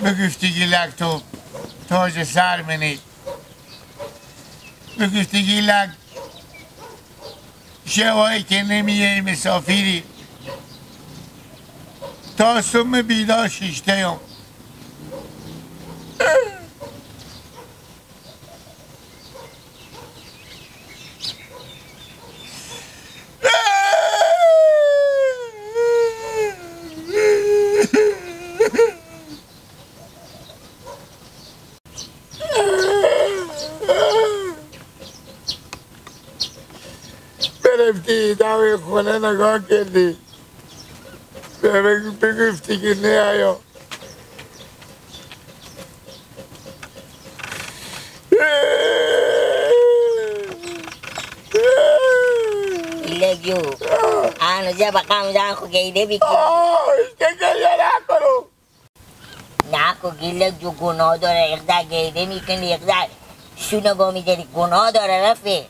بگفتی گیلک تو تاج سر منی، بگفتی گیلک شوایی که نمیه مسافری تا سم بیدار شیشته یم. برفتی دم خونه نگاه کردی بگفتی که نه آیا لگیو آنو جا بقام جان خو گیده بیکی که گریه نکنو نکو گیلک جو گناه داره اقدر گیده میکنی اقدر شونو با میداری گناه داره رفه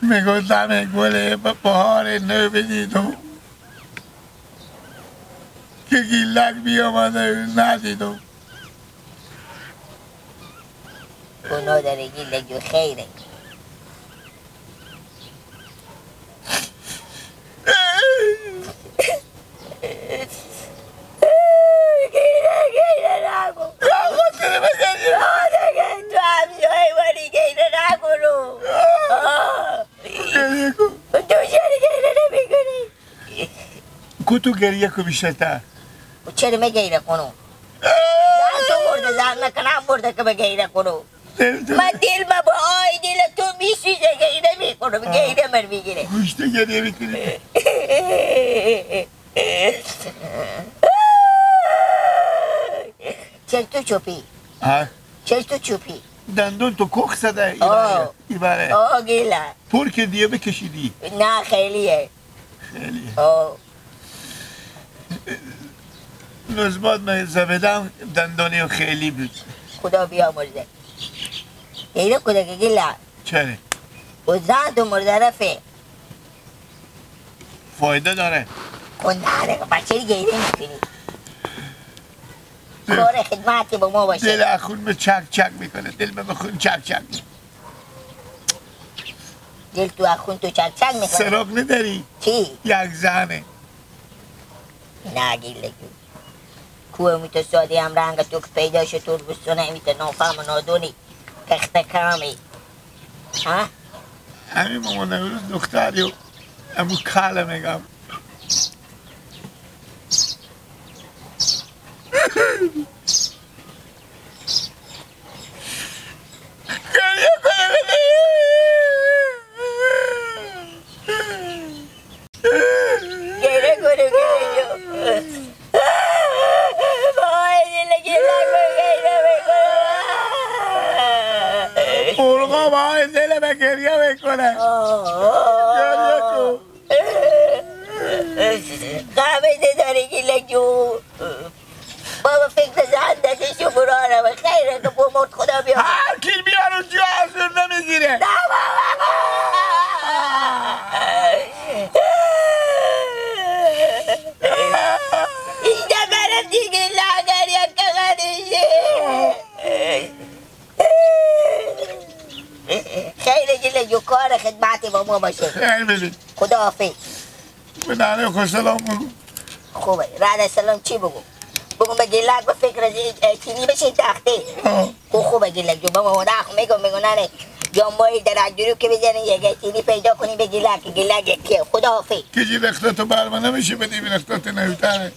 میگفتم گل بهار نو بدیدم که گیلک بیامده ندیدم گناه داره گیلک جو خیره تو گریه کو بیشتر چرا مگیره کنو زن تو برده زن نکنم برده که بگیره کنو من دل با آی دل تو میشیده گیره میکنو گیره من میگیره گوشته گریه میکنی چل تو چوپی چل تو چوپی دندون تو کخ زده ایباره گیله پر که دیگه بکشیدی نه خیلیه خیلیه نزباد من زبدم دندانی خیلی بود خدا بیا مرده گیره کده که گیله چره؟ و زن تو مرده رفه فایده داره کنده بچه گیره میکنی کار خدمتی با ما باشه دل اخون به چک چک میکنه دل به بخون چک چک دل تو اخون تو چک چک میکنه سراغ نداری؟ چی؟ یک زنه نه گیلگی کوه میتو سادی هم رنگ تو که پیدا شد تو بستونه میتو نافهم و نادونی تخت کامی ها؟ همین مامان نوروز دختری و امو کاله میگم گریه کنه گیره کنه بای دلگی لگو گیره بکنه مرغا بای دل به گریه میکنه گریه کن قابل داری گیلک جو بابا فکر زندگیشو براره و خیره که بمرد خدا بیاره هر کی بیارو جو حضور نمیگیره نه بابا اینجا برم دیگه لاغر یا که غریشه خیره گیله جو کار خدمتی با ما باشه خیلی ببین خدا حافظ به نانه خوش سلام بگو خوبه رد سلام چی بگو بگو به گیلک به فکر چینی بشه تخته خوبه گیلک جو با ماماده اخو میگو ننه جنبایی در اجورو که بزنی یه چینی پیدا کنی به گیلک یکیه خدا حافظ کجی رختاتو برما نمیشه بدی به رختات نویتره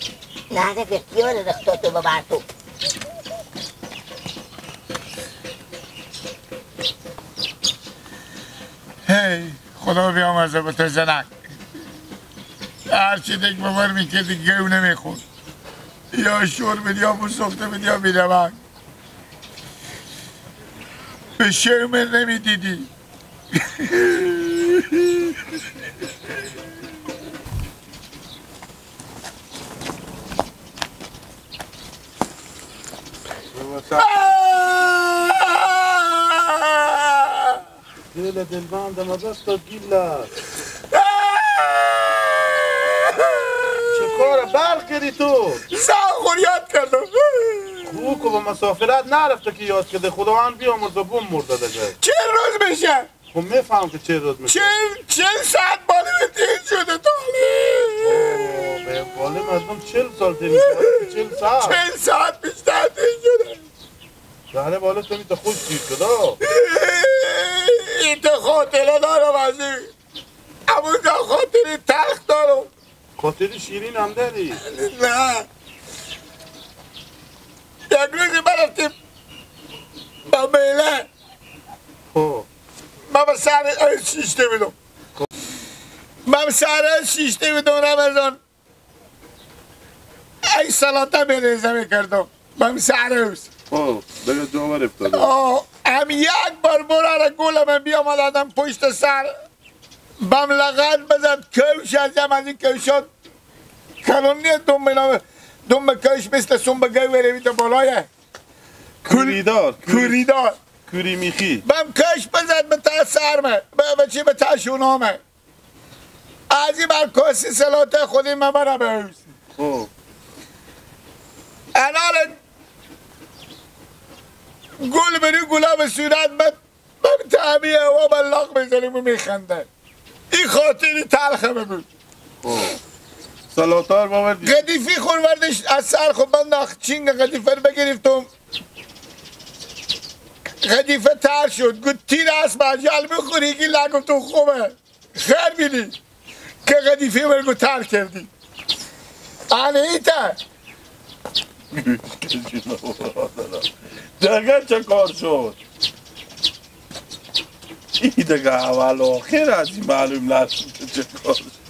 نه نه بختیار رختاتو ببر تو هی خدا بیامرزه به تو زنک هرچی دیگه ببر میکردی گو نمیخون یا شور بدی یا بسخته بدی یا بیرمک به شرمر نمیدیدی دل دلبندم از دست گیلا چه کار برق کردی تو؟ سال خوریات کردم به مسافرت نرفته که یاد کرده خدا هم بیامرزه بوم مرده دیگه. 40 روز میشه. خب میفهم که 40 روز میشه. 40 ساعت بالا تیز شده تالی. به بالا مردم 40 سال تیز شده. 40 ساعت. 40 ساعت بیشتر تیز شده. شهر بالا تو میتونه خوش تیز شده. این تو خاطره دارم از این. همونجا خاطری تلخ دارم. خاطری شیرین هم داری؟ نه. یک روزی برفتیم با میله. خب من به سر شیشته بیدم. من به سر شیشته بیدم رمضان. ای سلاته بریزه میکردم. من به سر اوست. خب دیگه جامر افتاده. هم یک بار براره گوله من بیامد آدم پشت سر. بم لغت بزد کوش از این کوشات. کلونی دم کوش مثل سنبه گوی بیده بالایه. کوریدار. کوری میخی. بم کش بزد به تا سرمه به تا شونامه از این بر کاسی سلاته خودی من برا بهوز خب انال گل بری گلا به صورت من تعمیه و بلاغ بزنیم و میخنده این خاطری تلخه بود. خب سلاتار باوردی قدیفی خوروردش از سر خود من چینگ قدیفه رو بگرفتم قدیفه تر شد گفت تیر اسب عجل بخوری که لگم تو خوبه خیر بیلی که قدیفه مرگو تر کردی آنه ایتا دیگه چه کار شد؟ این دیگه اول آخر از این معلوم نشد چه کار شد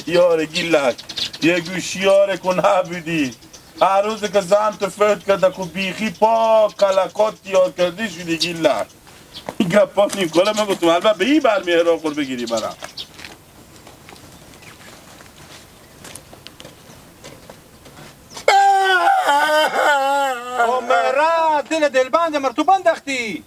یار گیلک یه گوشیار کن نبودی هر روز که زن تو فهد کرده که بیخی پاک کلکات تیار کردی شدی گیلک این گپا نیم کنه من گفتم البته به این برمی هران خور بگیری برم عمره دل دلبند مر تو بندختی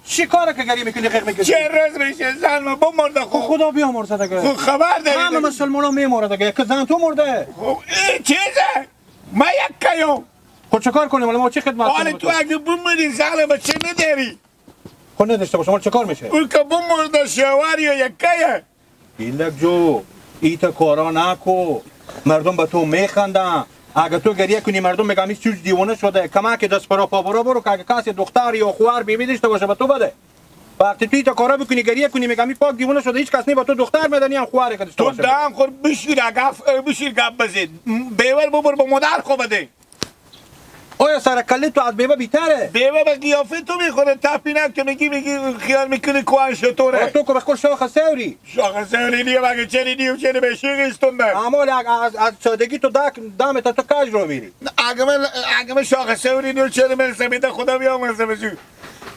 چه کاره که گری میکنی غیر میکنی چه روز میشه زن ما بمرده خب خدا بیامرزه دیگه خب خبر داری همه مسلمان ها میمورد دیگه که زن تو مرده خب این چیزه ما یک کیام خب چه کار کنیم ولی ما چه خدمت حالا کنیم تو اگه بمری زن ما چه نداری خب نداشته باشم ولی چه کار میشه اون که بمرده شوار یا یک کیه ایلک جو ایتا کارا نکو مردم به تو میخندن اگه تو گریه کنی مردم میگن این چیز دیوانه شده کمک دست پرا پا برو که اگه کسی دختر یا خواهر بیبی داشته باشه به تو بده وقتی توی تا کارا بکنی گریه کنی میگم این پاک دیوانه شده هیچ کس نی با تو دختر میدنی هم خواهر که داشته تو باشه دام خود بشیر گپ بزید بیور ببر با مادر خو بده آیا سر کله تو از بیبه بیتره بیور به قیافه تو میخوره تپینم که میگی خیال میکنی کوان شطوره تو که بخور شاخ سوری شاخ سوری نیه مگه چنی نیو چنی به شیغ استونده اما از سادگی تو دامت تو کج رو میری اگه من شاخ سوری نیو چرا من سمیده خدا بیامرزه بشو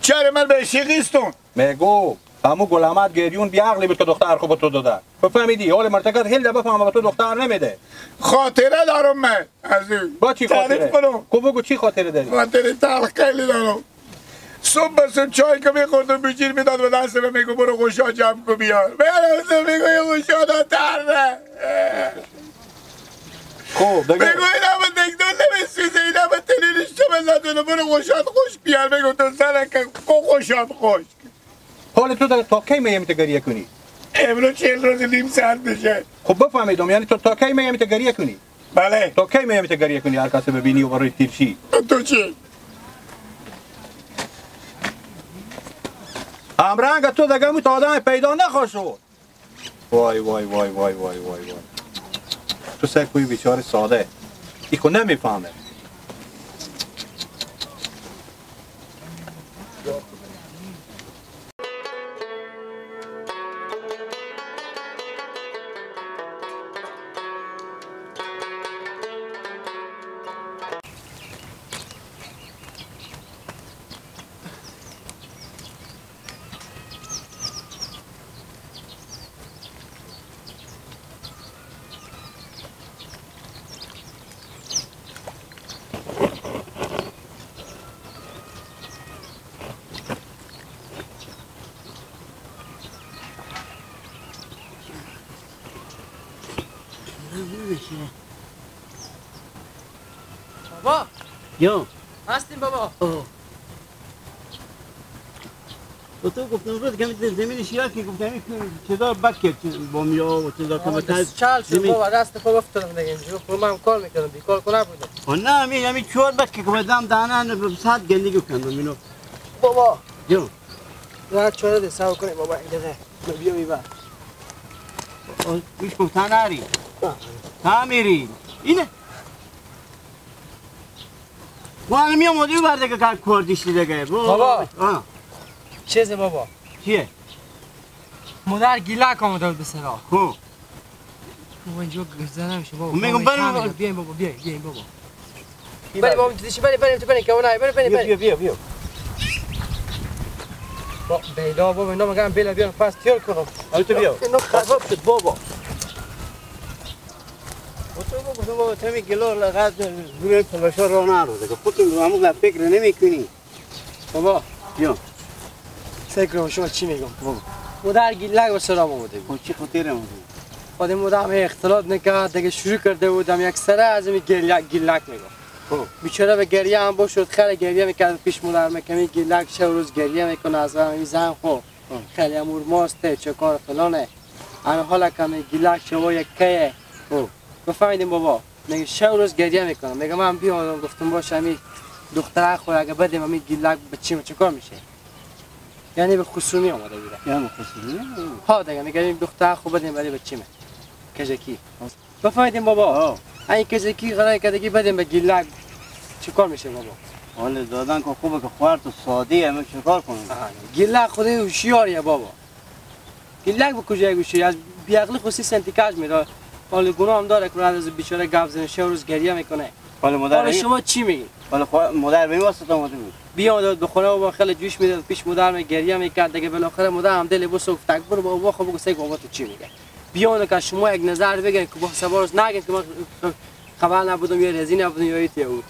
چرا من به شیغ استون میگو همو گلامت گریون بیعقلی بود که دختر خوب تو داده بفهمیدی حال مرتکت هل بفهمه به تو دختر نمیده خاطره دارم من از این با چی خاطره؟ تعریف کنم خب بگو چی خاطره داری؟ خاطره تلخ خیلی دارم صبح به صبح چای که میخوردم بشیر میداد و دست به میگو برو خوشا جمع کو بیار بیارم میگو یه خوشا دا ترده خب دیگه میگو اینا به دکتر نمیسوزه اینا به تلینش تو بزدونه برو خوشات خوش بیار میگو تو سره که خوشات خوش حال تو تا کی میمیت گریه کنی؟ امروز 40 روز نیم ساعت بشه خب بفهمیدم یعنی تو تا کی میمیت گریه کنی؟ بله تا کی میمیت گریه کنی هر کسی ببینی و برای تیرشی؟ تو چی؟ امرنگ تو دیگه مو تا آدم پیدا نخواشو وای وای وای وای وای وای وای تو سکوی بیچاره ساده ای خود نمیفهمه بابا یا هستیم بابا. تو گفتم روز که زمین شیار که گفتم چیزا بد کرد با میا و چیزا که مثلا چال شد بابا دست پا افتادم دیگه اینجا خب من کار میکردم بیکار کنه بودم. نه همین چور بد که بدم دانه ساعت گندگی کردم اینو بابا جو راحت چوره ده ساو کنیم بابا این دقیقه من بیا میبر ایش کن نری میری اینه وان میام مدیر برده که کار کردیش دیگه بابا چیزه بابا چیه مادر گیلک آمده به سرا خب بابا اینجا گرزه نمیشه بابا میگم بریم بیاین بابا بیاین بابا بریم بابا تو دیشی بریم تو بریم که اونایی بریم بیا بیلا بابا اینا مگم بیلا بیان پس تیار کنم حالا تو بیا اینو خراب شد بابا تو بابا تمی گلو لغت گروه پلاشا رو نرو دیگه خودتون همون فکر نمیکنی بابا بیا فکر شما چی میگم بابا مادر گیلک به سرام آمده بود چی خاطره بود خودم مدام اختلاط نکرد دیگه شروع کرده بودم یک سره از این گیلک میگم بیچاره به گریه هم باشد خیلی گریه میکرد پیش مادر مکمی گیلک چه روز گریه میکنه از این زن خو خیلی امور ماسته چه کار فلانه انا حالا کمی گیلک شما یک که بفهمیدیم بابا میگه چه روز گریه میکنم میگه من بیام گفتم باشه همین دختره خو اگه بدیم همین گیلک به چه کار میشه یعنی به خصومی آمده بوده یعنی خصومی ها دیگه میگه این دختره خو بدیم ولی به چیمه کجکی بفهمیدیم بابا این کجکی قراره که دیگه بدیم به گیلک چیکار میشه بابا حالا دادن که خوبه که خورد و سادی همه چیکار کنن گیلک خودی هوشیاریه بابا گیلک به کجای گوشی از بیعقلی خصوصی سنتیکاج میره حالا گناه هم داره که از بیچاره گپ زنه شه روز گریه میکنه حالا شما چی میگی حالا مادر به واسطه اومده بود بیا داد به خونه بابا خیلی جوش میداد پیش مادر گریه میکرد دیگه بالاخره مادر هم دل بوسو تکبر بابا خب بگو سگ بابا تو چی میگه بیا که شما یک نظر بگین که با سبارس نگید که من خبر نبودم یا رزی نبودم یا ایت بود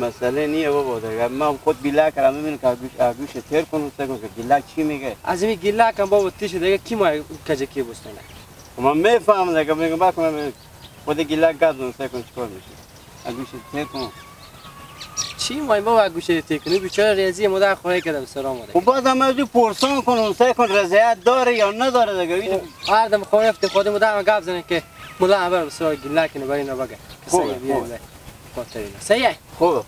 مسئله نیه بابا دیگه من خود گیلک کردم میبینم که گوش تیر کنم سگم که گیلک چی میگه از این گیلک هم بابا تیش دیگه کی ما کجکی بوستنه من میفهمم دیگه میگم باکم خود گیلک گردون سگم چیکار میشه گوش تیر کنم چی ما بابا گوشه تیر کنی بیچاره رزی مادر خونه کردم سلام علیکم خب بازم از پرسان کنم سگم رضایت داره یا نداره دیگه هر دم خونه افت خود مادر گپ زنه که ملا اول سر گیلک نه برای نبگه سیه خوبه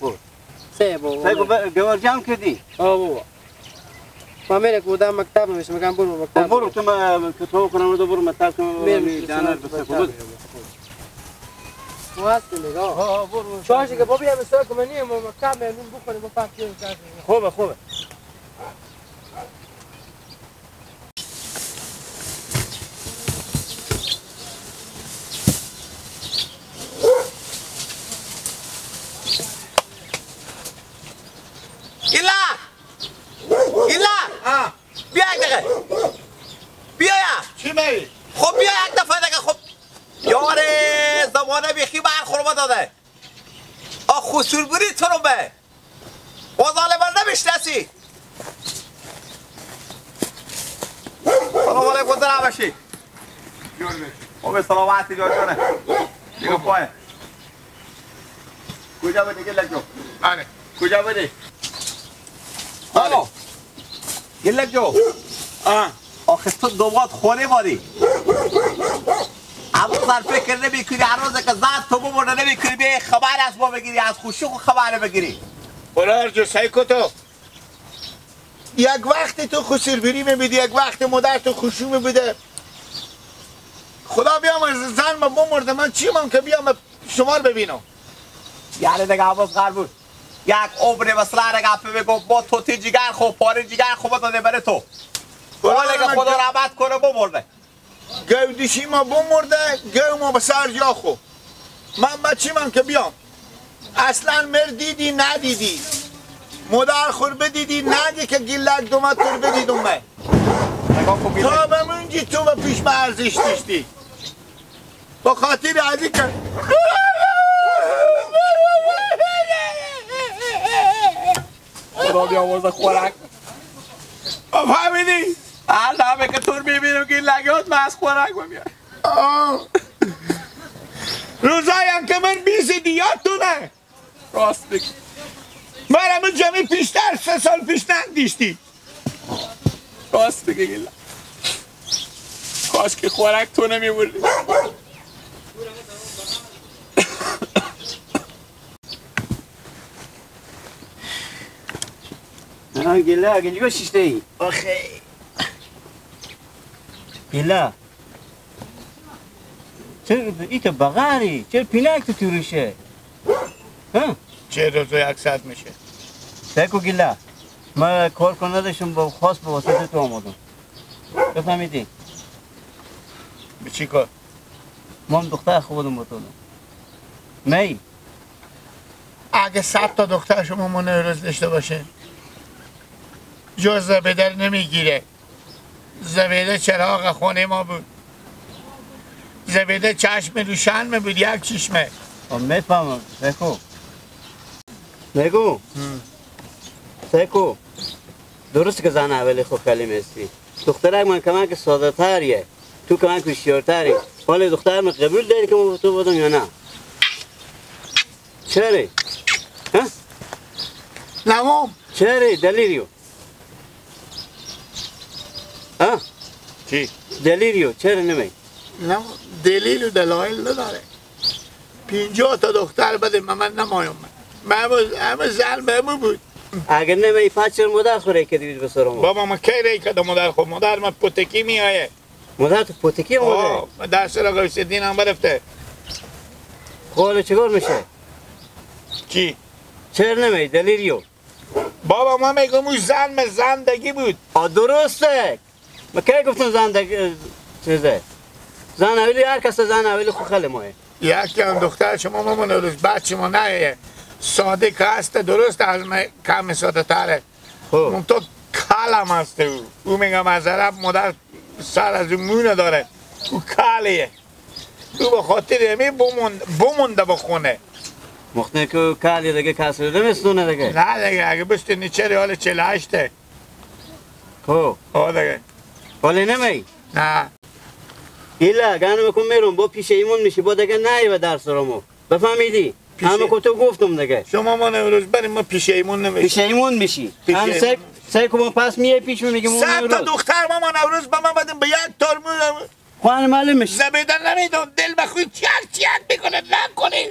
سیه بابا سگم گوار جمع کردی بابا ما میره که بودم مکتب میشه میگم برو مکتب برو تو ما کتاب کنم برو مکتب کنم جانر بس خود واسه نگاه برو چاشه که بابا یه سر کنی ما مکتب میریم بخوریم با پاکی خوبه ایلا بیا یک دقیقه بیا چی میگی؟ خب بیا یک دفعه دیگه خب یاره زمانه بیخی برخورما داده خصول بوری تو رو به وزاله من نمیشنسی سلام علیکم در باشی خوب سلامتی جا جانه دیگه پایه کجا بدی گلک جو آره کجا بدی گلک جو آخه تو دوباد خونه بادی اما سر فکر نمی کنی هر روز که زن تو بمونه نمی کنی به خبر از ما بگیری از خوشی خبر بگیری برار جو سایکو تو یک وقت تو خسربری میبیدی یک وقت مادر تو خوشو میبیده خدا بیام از زن ما بمرده من چی من که بیام شما رو ببینم یعنی دیگه عباس غر بود یک عمر مثلا گفه بگو با توتی جگر خوب پاره جگر خوب داده بره تو ولی که خدا رحمت کنه بمرده گودشی ما بمرده گو ما به سر جا خو من چی من که بیام اصلا مر دیدی ندیدی مادر خور بدیدی ندی که گلک دومت خور بدیدم من تا به منجی تو به پیش به ارزش داشتی با خاطر عزی که خدا بیامرزه خورک فهمیدی؟ همه که تور میبینم که این لگات من از خورک بمیاد روزایی هم که من بیزیدی یادتونه راست بگی مرمو جمعی پیشتر 3 سال پیش نندیشتی. راست بگی گیلک کاش که خوراک تو نمیبردی. گیلک اینجا شیشته ای آخه گیلک چرا ای تو بغاری چرا پینک تو روشه ها چه روزو 100 میشه. بگو گیلک ما کار کنه نداشتم با خاص به واسطه تو آمدم بفهمیدی به چی کار؟ ما هم دختر خوبم با تو می اگه 100 تا دختر شما ما نوروز داشته باشه جز زبیده نمیگیره. زبیده چراغ خونه ما بود. زبیده چشم روشن بود، یک چشمه. میفهمم بگو سیکو درست که زن اولی خوب کلیم هستی دخترک من کمک ساده تریه تو کمک هوشیارتری ولی دختر من قبول داری که من تو بودم یا نه چرا ها نمام چرا دلیریو ها چی؟ دلیریو چرا نمی نمام دلیل و دلایل نداره. 50 تا دختر بده من نمایم همه زن بهمون بود. اگر نمی پچر مادر خوره که دیوید بسرم بابا ما کی ری که مادر خود مادر ما پوتکی میایه. مادر تو پوتکی آمده ما درس را گوشت دین هم برفته. خواهد چگار میشه چی؟ چرا نمی دلیریو بابا ما میگم اون زندگی بود. درسته ما کی گفتم زندگی چیزه زن اولی هر کس زن اولی خو خیلی ماه یکی هم دختر شما مامان روز بچه ما نه ساده که هست درست از کم ساده تره اون تو کلم هست او میگم از عرب مادر سر از اون مونه داره او کلیه او به خاطر همی بمونده بخونه مختنه که کلی دیگه کسی رو نمیستونه دیگه نه دیگه اگه بسته نیچه حال 48 خب دیگه ولی نمی نه ایلا گانه میکن میرون با پیش ایمون میشی با دیگه نهی و درس رو بفهمیدی؟ همه که تو گفتم دیگه شما ما نوروز بریم ما پیش ایمون نمیشی پیش ایمون میشی هم سه که ما پس میای پیش میگیم اون 100 تا دختر ما نوروز با ما بدیم به یک ترمون خوان معلوم میشه زبیدن نمیدون دل بخوی چیک میکنه نکنی